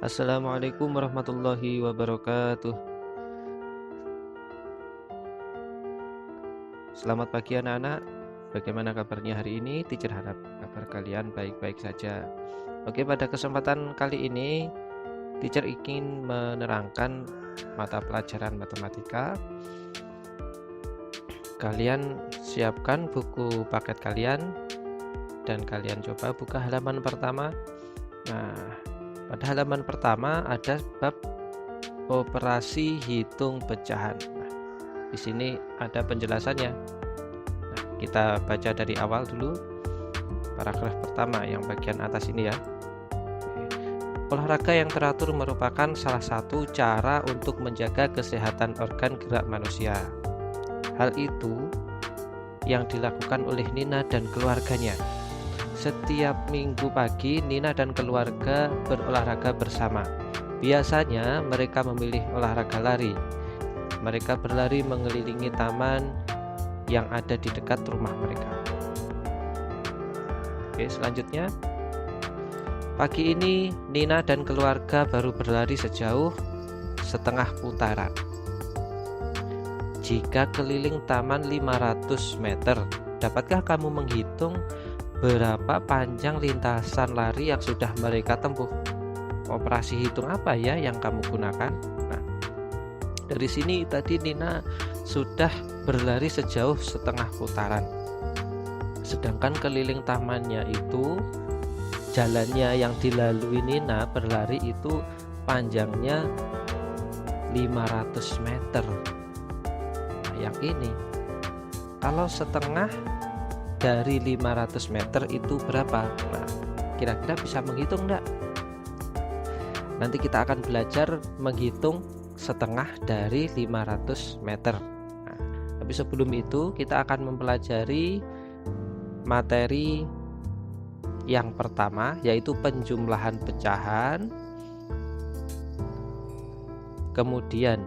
Assalamualaikum warahmatullahi wabarakatuh. Selamat pagi anak-anak. Bagaimana kabarnya hari ini? Teacher harap kabar kalian baik-baik saja. Oke, pada kesempatan kali ini teacher ingin menerangkan mata pelajaran matematika. Kalian siapkan buku paket kalian dan kalian coba buka halaman pertama. Nah, pada halaman pertama ada bab operasi hitung pecahan. Nah, di sini ada penjelasannya. Nah, kita baca dari awal dulu. Paragraf pertama yang bagian atas ini ya. Olahraga yang teratur merupakan salah satu cara untuk menjaga kesehatan organ gerak manusia. Hal itu yang dilakukan oleh Nina dan keluarganya. Setiap minggu pagi, Nina dan keluarga berolahraga bersama. Biasanya mereka memilih olahraga lari. Mereka berlari mengelilingi taman yang ada di dekat rumah mereka. Oke, selanjutnya. Pagi ini, Nina dan keluarga baru berlari sejauh setengah putaran. Jika keliling taman 500 meter, dapatkah kamu menghitung berapa panjang lintasan lari yang sudah mereka tempuh? Operasi hitung apa ya yang kamu gunakan? Nah, dari sini tadi Nina sudah berlari sejauh setengah putaran. Sedangkan keliling tamannya itu, jalannya yang dilalui Nina berlari itu panjangnya 500 meter. Nah, yang ini, kalau setengah dari 500 meter itu berapa? Nah, kira-kira bisa menghitung enggak? Nanti kita akan belajar menghitung setengah dari 500 meter. Nah, tapi sebelum itu kita akan mempelajari materi yang pertama, yaitu penjumlahan pecahan, kemudian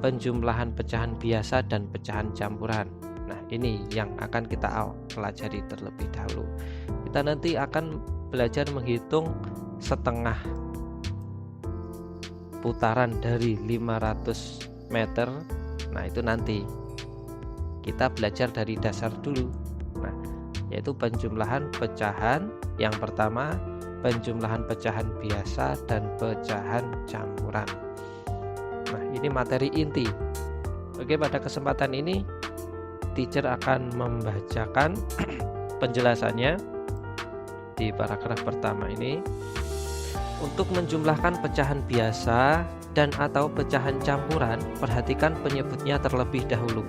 penjumlahan pecahan biasa dan pecahan campuran. Nah, ini yang akan kita pelajari terlebih dahulu. Kita nanti akan belajar menghitung setengah putaran dari 500 meter. Nah, itu nanti kita belajar dari dasar dulu. Nah, yaitu penjumlahan pecahan. Yang pertama, penjumlahan pecahan biasa dan pecahan campuran. Nah, ini materi inti. Oke, pada kesempatan ini teacher akan membacakan penjelasannya di paragraf pertama ini. Untuk menjumlahkan pecahan biasa dan atau pecahan campuran, perhatikan penyebutnya terlebih dahulu.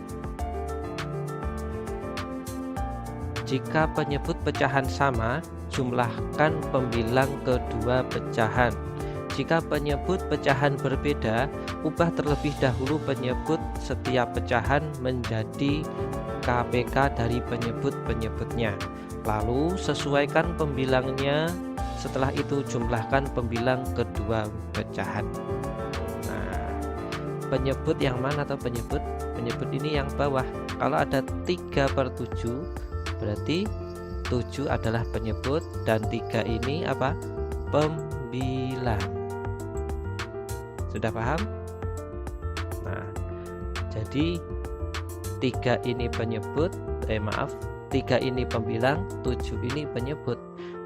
Jika penyebut pecahan sama, jumlahkan pembilang kedua pecahan. Jika penyebut pecahan berbeda, ubah terlebih dahulu penyebut setiap pecahan menjadi KPK dari penyebut-penyebutnya. Lalu sesuaikan pembilangnya. Setelah itu jumlahkan pembilang kedua pecahan. Nah, penyebut yang mana atau penyebut? Penyebut ini yang bawah. Kalau ada 3/7, berarti 7 adalah penyebut dan 3 ini apa? Pembilang. Sudah paham? Nah, jadi 3 ini penyebut, 3 ini pembilang, 7 ini penyebut.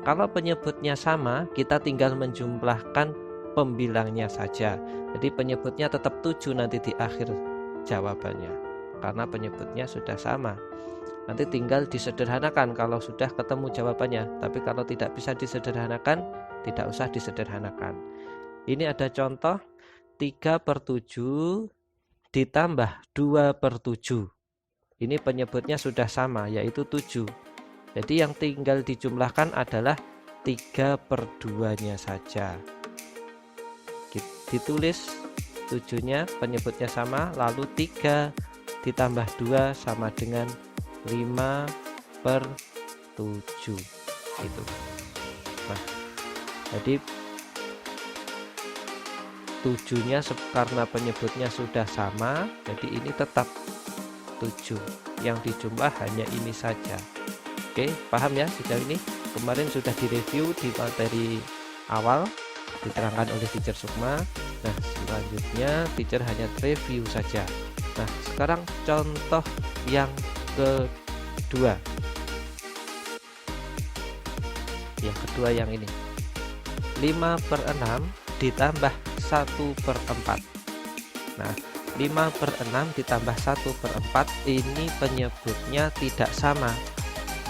Kalau penyebutnya sama, kita tinggal menjumlahkan pembilangnya saja. Jadi penyebutnya tetap 7 nanti di akhir jawabannya, karena penyebutnya sudah sama. Nanti tinggal disederhanakan kalau sudah ketemu jawabannya. Tapi kalau tidak bisa disederhanakan, tidak usah disederhanakan. Ini ada contoh 3/7 ditambah 2/7. Ini penyebutnya sudah sama, yaitu 7. Jadi yang tinggal dijumlahkan adalah 3/2-nya saja. Ditulis 7-nya, penyebutnya sama, lalu 3 ditambah 2 sama dengan 5/7 itu. Nah, jadi 7-nya karena penyebutnya sudah sama, jadi ini tetap 7. Yang dijumlah hanya ini saja. Oke, paham ya sejauh ini? Kemarin sudah direview di materi awal. diterangkan oleh Teacher Sukma. Nah, selanjutnya Teacher hanya review saja. Nah, sekarang contoh yang kedua. Yang kedua yang ini. 5/6 ditambah 1/4. Nah, 5/6 ditambah 1/4 ini penyebutnya tidak sama.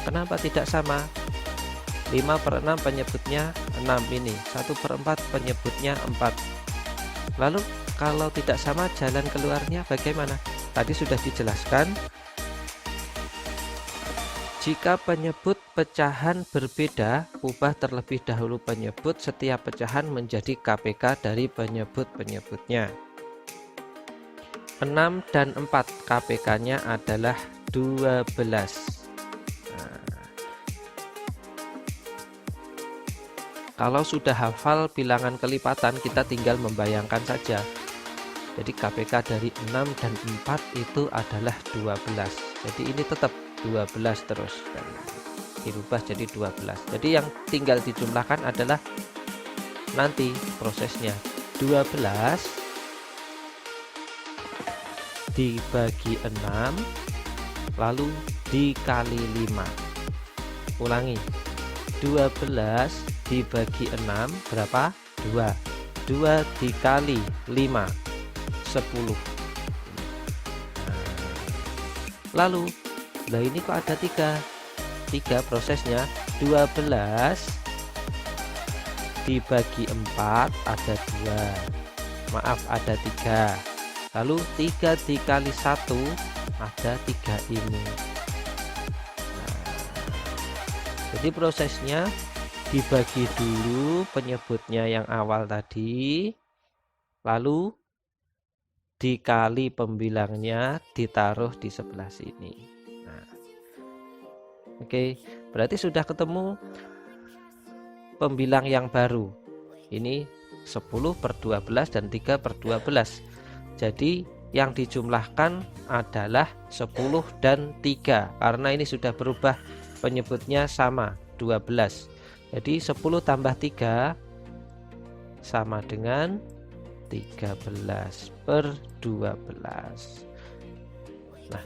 Kenapa tidak sama? 5/6 penyebutnya 6 ini, 1/4 penyebutnya 4. Lalu kalau tidak sama jalan keluarnya bagaimana? Tadi sudah dijelaskan. Jika penyebut pecahan berbeda, ubah terlebih dahulu penyebut setiap pecahan menjadi KPK dari penyebut-penyebutnya. 6 dan 4 KPK-nya adalah 12. Kalau sudah hafal bilangan kelipatan, kita tinggal membayangkan saja. Jadi KPK dari 6 dan 4 itu adalah 12. Jadi ini tetap 12 terus, dan dirubah jadi 12. Jadi yang tinggal dijumlahkan adalah nanti prosesnya 12 dibagi 6 lalu dikali 5. Ulangi, 12 dibagi 6 berapa? 2. 2 dikali 5 10. Lalu ini kok ada 3 prosesnya. 12 dibagi 4 ada 2, maaf ada 3. Lalu 3 dikali 1 ada 3 ini. Jadi prosesnya dibagi dulu penyebutnya yang awal tadi, lalu dikali pembilangnya, ditaruh di sebelah sini. Nah, oke, berarti sudah ketemu pembilang yang baru. Ini 10/12 dan 3/12. Jadi yang dijumlahkan adalah 10 dan 3, karena ini sudah berubah penyebutnya sama 12. Jadi 10 tambah 3 sama dengan 13/12. Nah,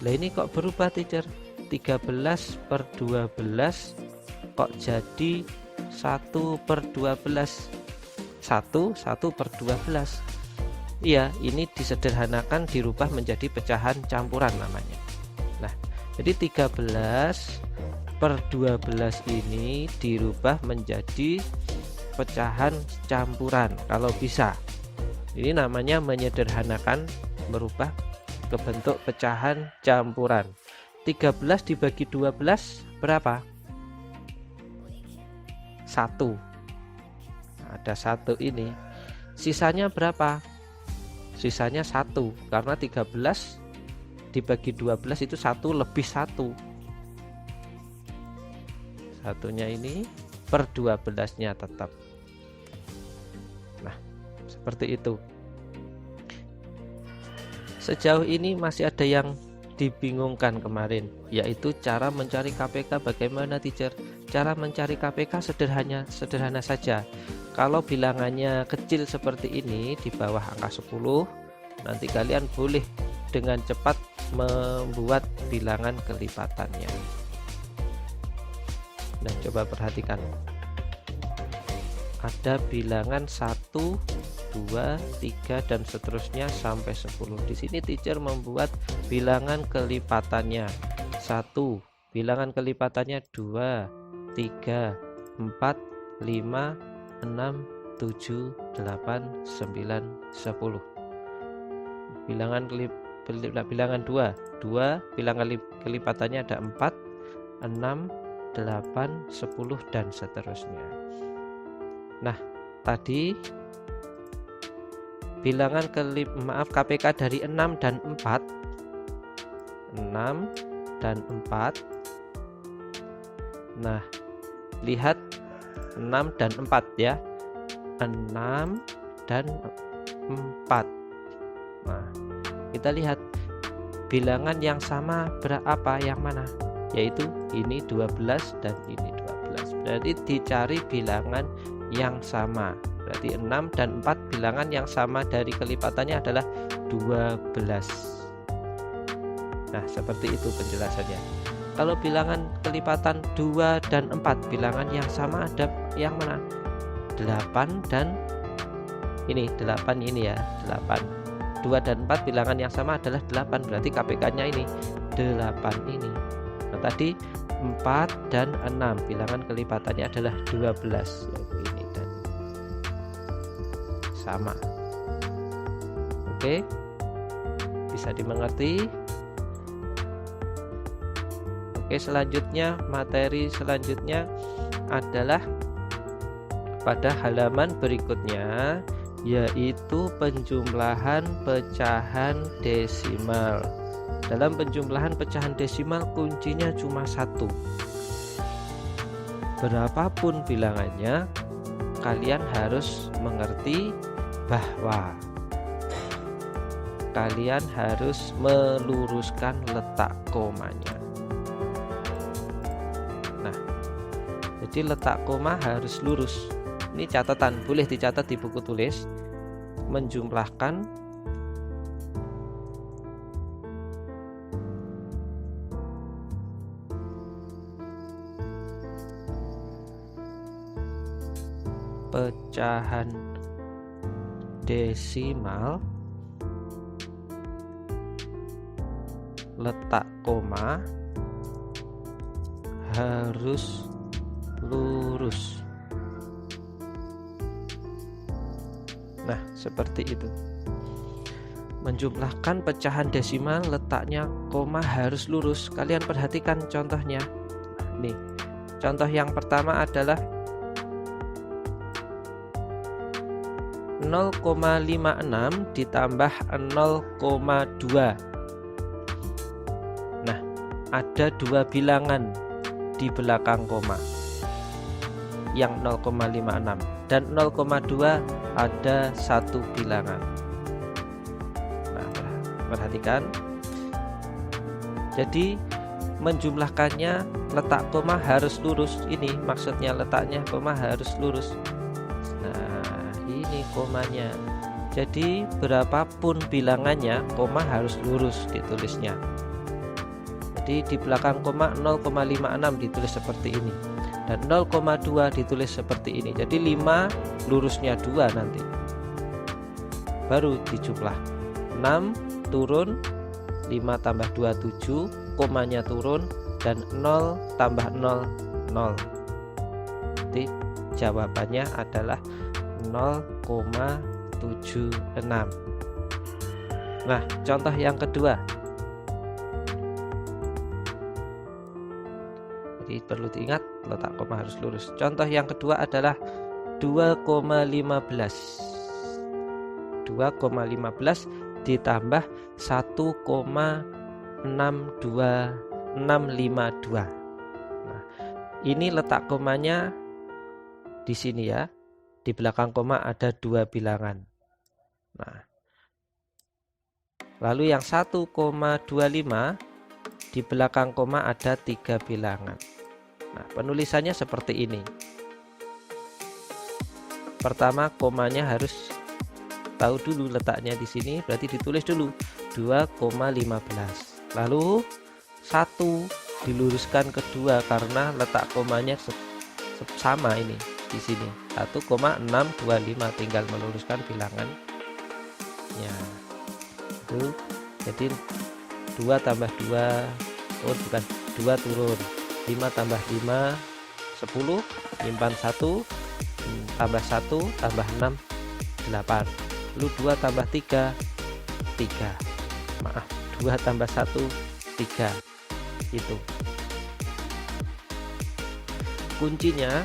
ini kok berubah teacher? 13/12 kok jadi 1/12? 1/12. Iya, ini disederhanakan, dirubah menjadi pecahan campuran namanya. Nah, jadi 13/12 ini dirubah menjadi pecahan campuran kalau bisa. Ini namanya menyederhanakan, merubah ke bentuk pecahan campuran. 13 dibagi 12 berapa? 1. Ada 1 ini. Sisanya berapa? Sisanya 1, karena 13 dibagi 12 itu 1 lebih 1. Satunya ini per 12-nya tetap. Nah, seperti itu. Sejauh ini masih ada yang dibingungkan kemarin, yaitu cara mencari KPK bagaimana teacher? Cara mencari KPK sederhana saja. Kalau bilangannya kecil seperti ini, di bawah angka 10, nanti kalian boleh dengan cepat membuat bilangan kelipatannya. Nah, coba perhatikan. Ada bilangan 1, 2, 3 dan seterusnya sampai 10. Di sini teacher membuat bilangan kelipatannya. 1, bilangan kelipatannya 2, 3, 4, 5, 6, 7, 8, 9, 10. Bilangan 2, bilangan kelipatannya ada 4, 6, 8, 10 dan seterusnya. Nah, tadi bilangan KPK dari 6 dan 4. 6 dan 4. Nah, lihat 6 dan 4 ya. 6 dan 4. Nah, kita lihat bilangan yang sama berapa, yang mana? Yaitu ini 12 dan ini 12. Berarti dicari bilangan yang sama. Berarti 6 dan 4 bilangan yang sama dari kelipatannya adalah 12. Nah, seperti itu penjelasannya. Kalau bilangan kelipatan 2 dan 4 bilangan yang sama ada yang mana? 8 dan ini 8 ini ya, 8. 2 dan 4 bilangan yang sama adalah 8, berarti KPK-nya ini 8 ini. Nah, tadi 4 dan 6 bilangan kelipatannya adalah 12, yaitu ini dan sama. Oke, bisa dimengerti. Oke, selanjutnya materi selanjutnya adalah pada halaman berikutnya, yaitu penjumlahan pecahan desimal. Dalam penjumlahan pecahan desimal kuncinya cuma satu. Berapapun bilangannya, kalian harus mengerti bahwa kalian harus meluruskan letak komanya. Nah, jadi letak koma harus lurus. Ini catatan, boleh dicatat di buku tulis. Menjumlahkan pecahan desimal, letak koma harus lurus. Nah, seperti itu. Menjumlahkan pecahan desimal, letaknya koma harus lurus. Kalian perhatikan contohnya. Nih, contoh yang pertama adalah 0,56 ditambah 0,2. Nah, ada dua bilangan di belakang koma yang 0,56 dan 0,2 ada satu bilangan. Nah, perhatikan. Jadi menjumlahkannya letak koma harus lurus. Ini maksudnya letaknya koma harus lurus. Nah, ini komanya. Jadi berapapun bilangannya, koma harus lurus ditulisnya. Jadi di belakang koma 0,56 ditulis seperti ini, dan 0,2 ditulis seperti ini. Jadi 5 lurusnya 2 nanti. Baru dijumlah. 6 turun, 5 tambah 2 7, komanya turun, dan 0 tambah 0 0. Jadi jawabannya adalah 0,76. Nah, contoh yang kedua. Jadi perlu diingat letak koma harus lurus. Contoh yang kedua adalah 2,15. 2,15 ditambah 1,62652. Nah, ini letak komanya di sini ya. Di belakang koma ada dua bilangan. Nah, lalu yang 1,25 di belakang koma ada 3 bilangan. Nah, penulisannya seperti ini. Pertama, komanya harus tahu dulu letaknya di sini, berarti ditulis dulu 2,15. Lalu 1 diluruskan kedua karena letak komanya sama ini di sini. 1,625, tinggal meluruskan bilangan. Ya. Itu jadi 2 tambah 2, oh bukan, 2 turun, 5 tambah 5 10, nyimpan 1 tambah 1 tambah 6 8. Lalu 2 tambah 3 3. Maaf, 2 tambah 1 3. Itu kuncinya.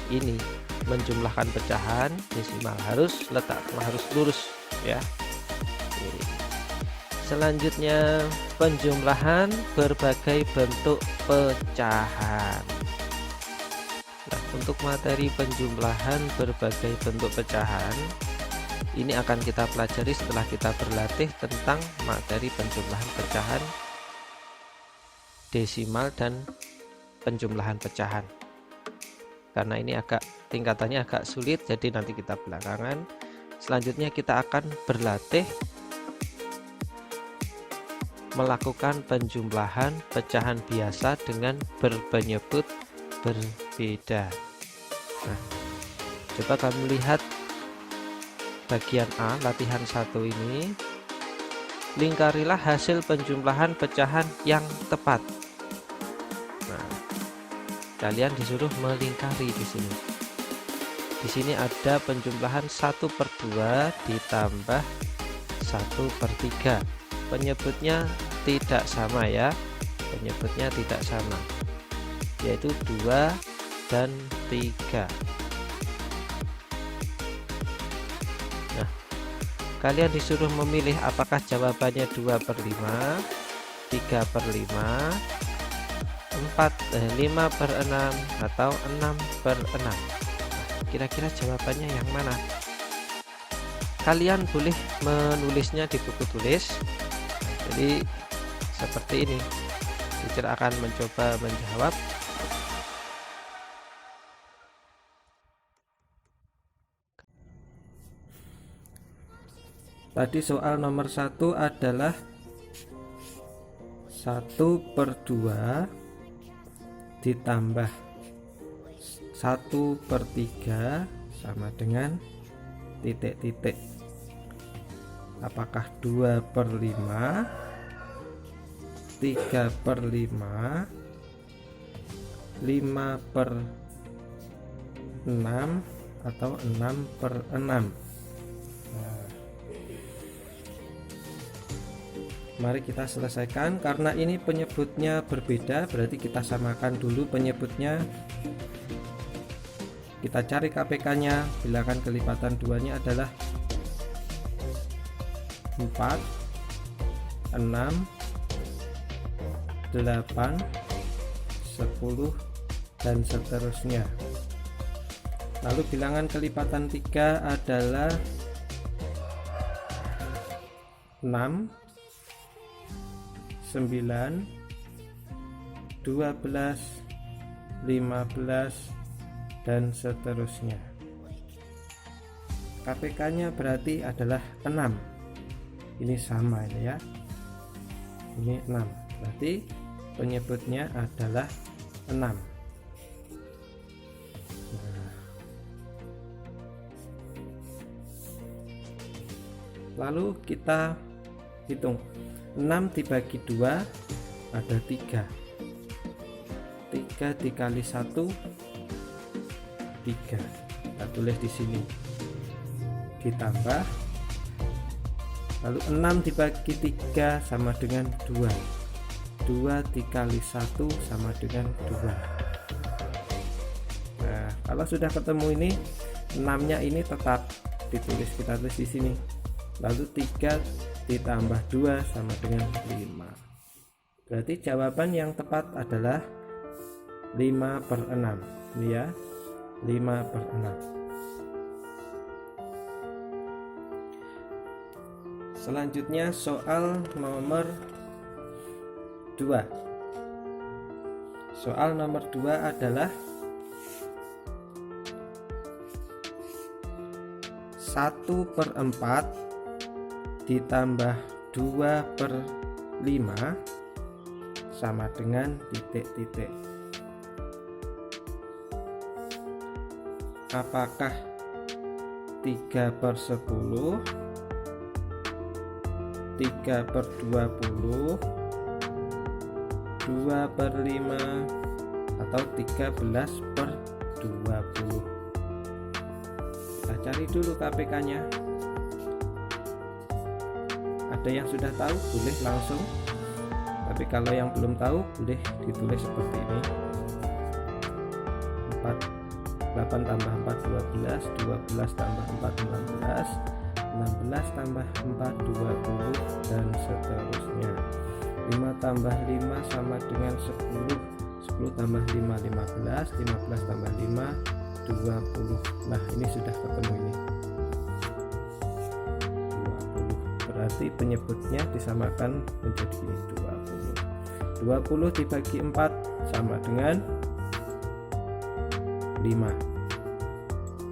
Ini menjumlahkan pecahan desimal harus letak harus lurus ya. Selanjutnya penjumlahan berbagai bentuk pecahan. Nah, untuk materi penjumlahan berbagai bentuk pecahan ini akan kita pelajari setelah kita berlatih tentang materi penjumlahan pecahan desimal dan penjumlahan pecahan. Karena ini agak tingkatannya agak sulit, jadi nanti kita belakangan. Selanjutnya kita akan berlatih melakukan penjumlahan pecahan biasa dengan berpenyebut berbeda. Nah, coba kamu lihat bagian A, latihan 1 ini. Lingkarilah hasil penjumlahan pecahan yang tepat. Nah, kalian disuruh melingkari di sini. Di sini ada penjumlahan 1/2 ditambah 1/3. Penyebutnya tidak sama ya. Penyebutnya tidak sama. Yaitu 2 dan 3. Nah, kalian disuruh memilih apakah jawabannya 2/5, 3/5, 5/6 atau 6/6. Kira-kira jawabannya yang mana? Kalian boleh menulisnya di buku tulis. Jadi seperti ini. Teacher akan mencoba menjawab. Tadi soal nomor 1 adalah 1/2 ditambah 1/3 sama dengan titik-titik. Apakah 2/5, 3/5, 5/6 atau 6/6? Mari kita selesaikan. Karena ini penyebutnya berbeda, berarti kita samakan dulu penyebutnya. Kita cari KPK-nya. Bilangan kelipatan 2-nya adalah 4, 6, 8, 10, dan seterusnya. Lalu bilangan kelipatan 3 adalah 6, 9, 12, 15, dan seterusnya. KPK-nya berarti adalah 6. Ini sama ini ya. Ini 6. Berarti penyebutnya adalah 6. Nah. Lalu kita hitung. 6 dibagi 2 ada 3. 3 dikali 1 3. Kita tulis di sini. Ditambah, lalu 6 dibagi 3 sama dengan 2. 2 dikali 1 sama dengan 2. Nah, kalau sudah ketemu ini, 6-nya ini tetap ditulis, kita tulis di sini. Lalu 3 ditambah 2 sama dengan 5. Berarti jawaban yang tepat adalah 5/6. Ini ya, 5/6. Selanjutnya soal nomor 2. Soal nomor 2 adalah 1/4 ditambah 2/5 sama dengan titik-titik. Apakah 3/10, 3/20, 2/5 atau 13/20? Kita cari dulu KPK-nya. Ada yang sudah tahu boleh langsung, tapi kalau yang belum tahu boleh ditulis seperti ini. 8 tambah 4 12, 12 tambah 4 16, 16 tambah 4 20, dan seterusnya. 5 tambah 5 sama dengan 10, 10 tambah 5 15, 15 tambah 5 20. Nah, ini sudah ketemu ini. Berarti penyebutnya disamakan menjadi 20. 20 dibagi 4 sama dengan 5.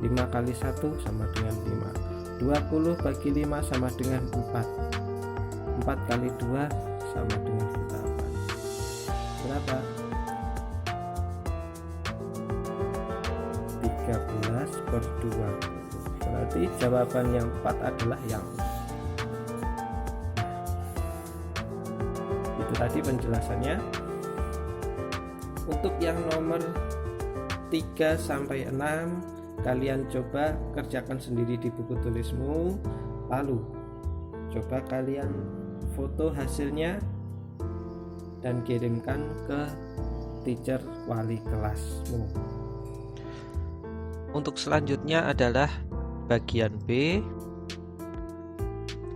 5 kali 1 sama dengan 5. 20 bagi 5 sama dengan 4. 4 kali 2 sama dengan 8. Berapa? 13/2. Berarti jawaban yang tepat adalah yang itu tadi penjelasannya. Untuk yang nomor 3 sampai 6 kalian coba kerjakan sendiri di buku tulismu, lalu coba kalian foto hasilnya dan kirimkan ke teacher wali kelasmu. Untuk selanjutnya adalah bagian B.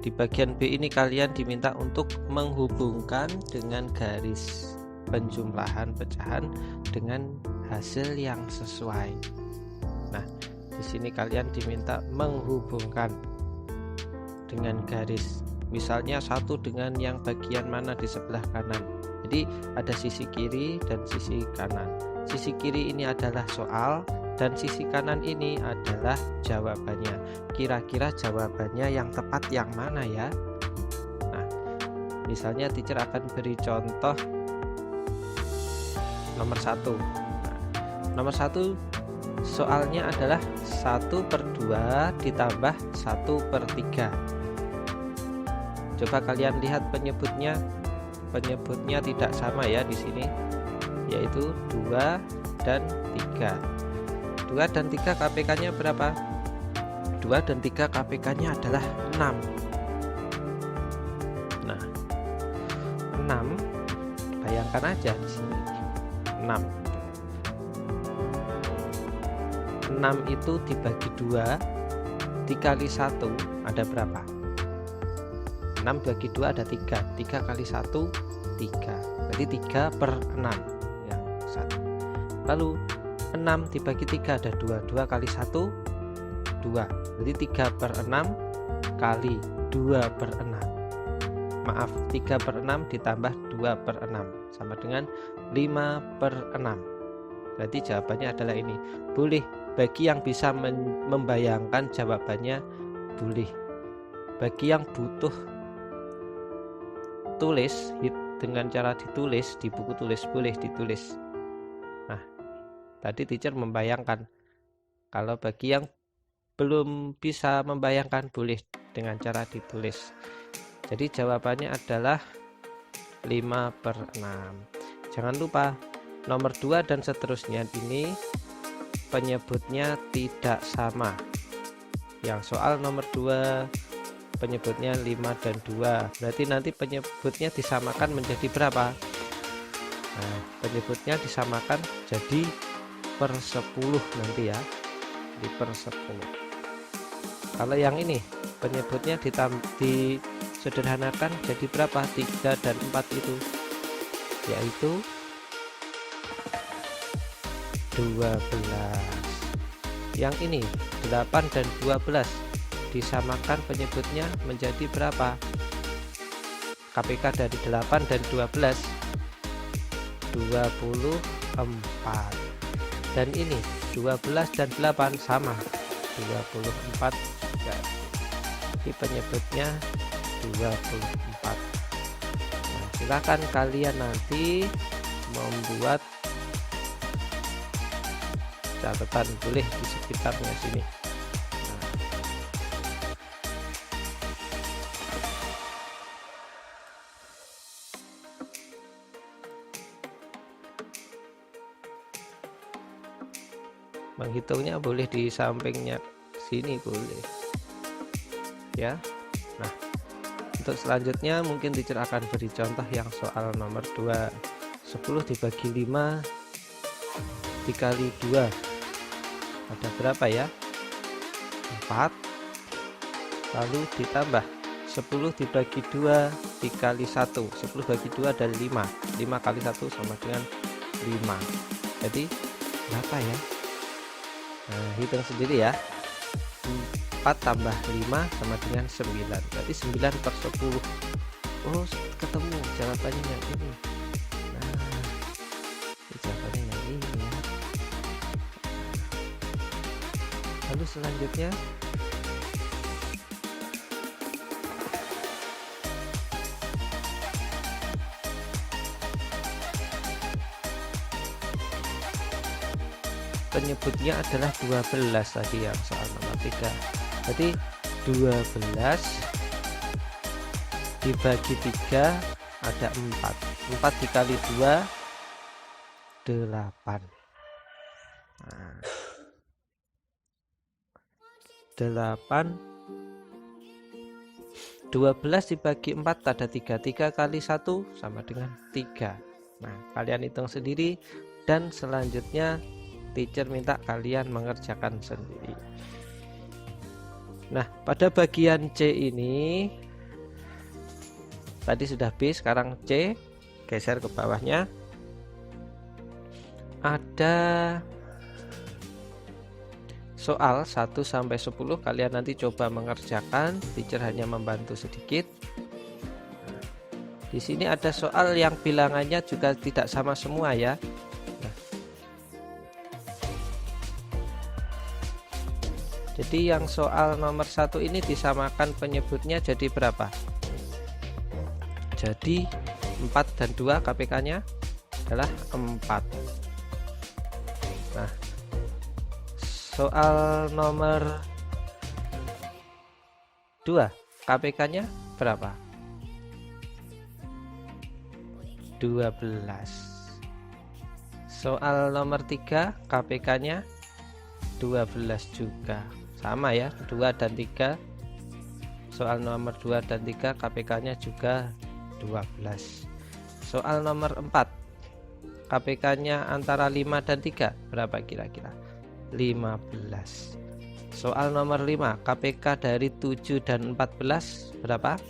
Di bagian B ini kalian diminta untuk menghubungkan dengan garis penjumlahan pecahan dengan hasil yang sesuai. Nah, di sini kalian diminta menghubungkan dengan garis. Misalnya satu dengan yang bagian mana di sebelah kanan. Jadi ada sisi kiri dan sisi kanan. Sisi kiri ini adalah soal dan sisi kanan ini adalah jawabannya. Kira-kira jawabannya yang tepat yang mana ya? Nah, misalnya teacher akan beri contoh nomor 1. Nah, nomor 1 soalnya adalah 1/2 ditambah 1/3. Coba kalian lihat penyebutnya tidak sama ya di sini, yaitu 2 dan 3. 2 dan 3 KPK-nya berapa? 2 dan 3 KPK-nya adalah 6. Nah, 6 bayangkan aja di sini. 6 itu dibagi 2 dikali 1 ada berapa? 6 bagi 2 ada 3. 3 kali 1 3. Berarti 3/6 yang 1. Lalu 6 dibagi 3 ada 2. 2 kali 1 2. Berarti 3/6 kali 2/6. Maaf, 3/6 ditambah 2/6 sama dengan 5/6. Berarti jawabannya adalah ini. Boleh bagi yang bisa membayangkan jawabannya, boleh. Bagi yang butuh tulis dengan cara ditulis di buku tulis, boleh ditulis. Nah, tadi teacher membayangkan. Kalau bagi yang belum bisa membayangkan, boleh dengan cara ditulis. Jadi jawabannya adalah 5/6. Jangan lupa nomor 2 dan seterusnya ini penyebutnya tidak sama. Yang soal nomor 2 penyebutnya 5 dan 2. Berarti nanti penyebutnya disamakan menjadi berapa? Nah, penyebutnya disamakan jadi per 10 nanti ya. Di per 10. Kalau yang ini penyebutnya disederhanakan jadi berapa? 3 dan 4 itu, yaitu 12. Yang ini 8 dan 12 disamakan penyebutnya menjadi berapa? KPK dari 8 dan 12 24. Dan ini 12 dan 8 sama 24. Jadi penyebutnya 24. Nah, silakan kalian nanti membuat catatan, boleh di sekitarnya sini. Menghitungnya boleh di sampingnya sini, boleh ya. Nah, untuk selanjutnya mungkin teacher akan beri contoh yang soal nomor 2. 10 dibagi 5 dikali 2 ada berapa ya? 4. Lalu ditambah 10 dibagi 2 dikali 1. 10 bagi 2 ada 5. 5 kali 1 sama dengan 5. Jadi berapa ya? Nah, hitung sendiri ya. 4 tambah 5 sama dengan 9. Berarti 9/10. Oh, ketemu jawabannya yang ini. Nah, jawabannya yang ini ya. Lalu selanjutnya. Penyebutnya adalah 12 tadi yang soal nomor 3. Jadi 12 dibagi 3 ada 4. 4 dikali 2 8. Nah, 8 12 dibagi 4 ada 3. 3 kali 1 sama dengan 3. Nah, kalian hitung sendiri dan selanjutnya teacher minta kalian mengerjakan sendiri. Nah, pada bagian C ini tadi sudah B, sekarang C, geser ke bawahnya. Ada soal 1 sampai 10, kalian nanti coba mengerjakan, teacher hanya membantu sedikit. Di sini ada soal yang bilangannya juga tidak sama semua ya. Jadi yang soal nomor 1 ini disamakan penyebutnya jadi berapa? Jadi 4 dan 2 KPK-nya adalah 4. Nah, soal nomor 2 KPK-nya berapa? 12. Soal nomor 3 KPK-nya 12 juga. Sama ya, 2 dan 3. Soal nomor 2 dan 3 KPK-nya juga 12. Soal nomor 4 KPK-nya antara 5 dan 3 berapa kira-kira? 15. Soal nomor 5 KPK dari 7 dan 14 berapa?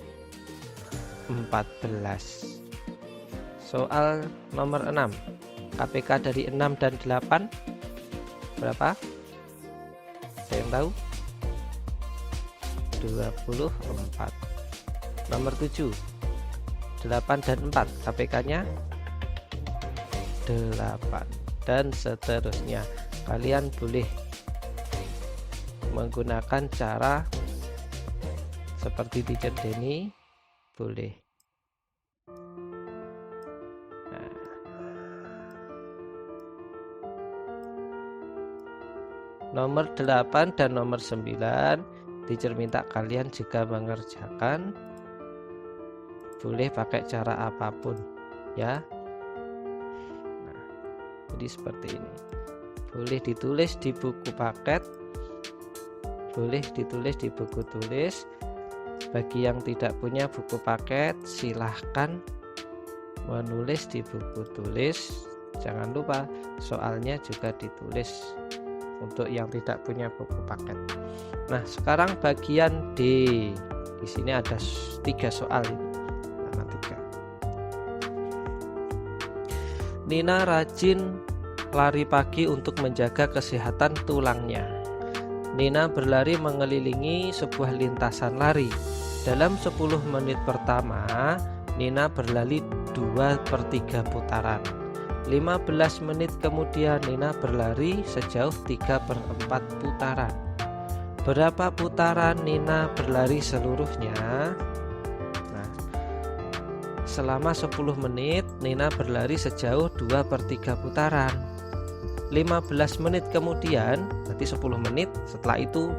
14. Soal nomor 6 KPK dari 6 dan 8 berapa? Ada yang tahu? 24. Nomor 7 8 dan 4 KPK-nya 8 dan seterusnya. Kalian boleh menggunakan cara seperti teacher Denny, boleh. Nomor 8 dan nomor 9 teacher minta kalian juga mengerjakan, boleh pakai cara apapun ya. Nah, jadi seperti ini, boleh ditulis di buku paket, boleh ditulis di buku tulis. Bagi yang tidak punya buku paket silahkan menulis di buku tulis. Jangan lupa soalnya juga ditulis untuk yang tidak punya buku paket. Nah, sekarang bagian D. Di sini ada 3 soal ini. Nah, 3. Nina rajin lari pagi untuk menjaga kesehatan tulangnya. Nina berlari mengelilingi sebuah lintasan lari. Dalam 10 menit pertama, Nina berlari 2/3 putaran. 15 menit kemudian Nina berlari sejauh 3/4 putaran. Berapa putaran Nina berlari seluruhnya? Nah, selama 10 menit Nina berlari sejauh 2/3 putaran. 15 menit kemudian, berarti 10 menit setelah itu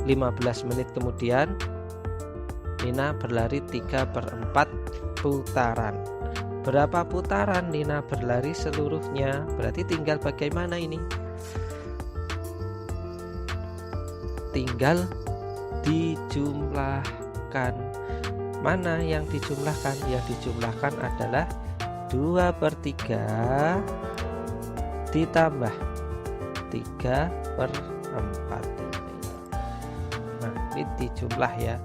15 menit kemudian Nina berlari 3/4 putaran. Berapa putaran Nina berlari seluruhnya? Berarti tinggal bagaimana ini? Tinggal dijumlahkan. Mana yang dijumlahkan? Yang dijumlahkan adalah 2/3 ditambah 3/4. Nah, ini dijumlah ya.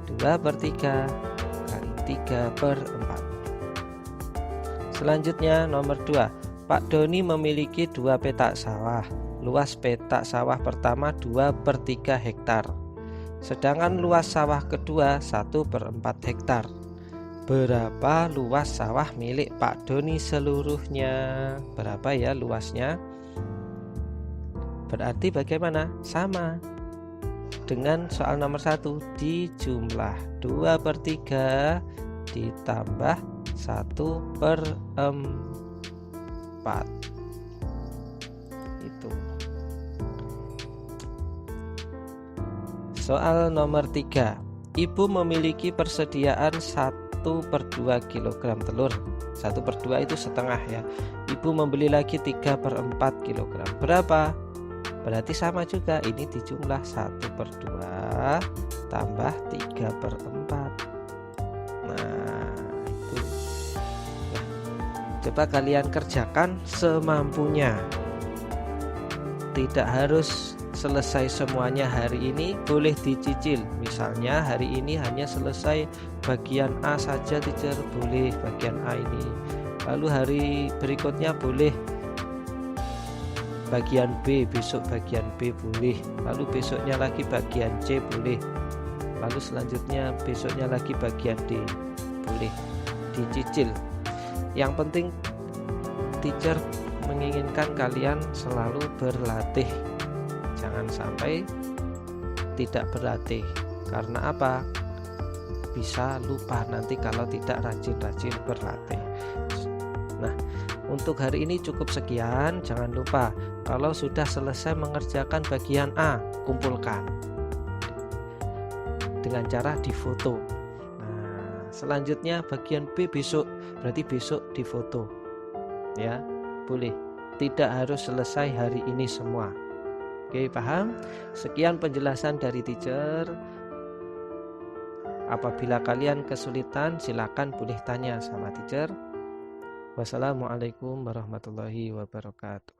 2/3 kali 3/4. Selanjutnya nomor 2. Pak Doni memiliki 2 petak sawah. Luas petak sawah pertama 2/3 hektar. Sedangkan luas sawah kedua 1/4 hektar. Berapa luas sawah milik Pak Doni seluruhnya? Berapa ya luasnya? Berarti bagaimana? Sama dengan soal nomor 1, dijumlah 2/3 ditambah 1/4. Itu. Soal nomor 3. Ibu memiliki persediaan 1/2 kg telur. 1/2 itu setengah ya. Ibu membeli lagi 3/4 kg. Berapa? Berarti sama juga, ini dijumlah 1/2 tambah 3/4. Nah, itu. Nah, coba kalian kerjakan semampunya. Tidak harus selesai semuanya hari ini, boleh dicicil. Misalnya hari ini hanya selesai bagian A saja teacher, boleh bagian A ini. Lalu hari berikutnya boleh bagian B, besok bagian B boleh, lalu besoknya lagi bagian C boleh, lalu selanjutnya besoknya lagi bagian D boleh dicicil. Yang penting teacher menginginkan kalian selalu berlatih, jangan sampai tidak berlatih. Karena apa? Bisa lupa nanti kalau tidak rajin-rajin berlatih. Nah, untuk hari ini cukup sekian. Jangan lupa kalau sudah selesai mengerjakan bagian A, kumpulkan dengan cara difoto. Nah, selanjutnya bagian B besok, berarti besok difoto. Ya, boleh. Tidak harus selesai hari ini semua. Oke, paham? Sekian penjelasan dari teacher. Apabila kalian kesulitan, silakan boleh tanya sama teacher. Wassalamualaikum warahmatullahi wabarakatuh.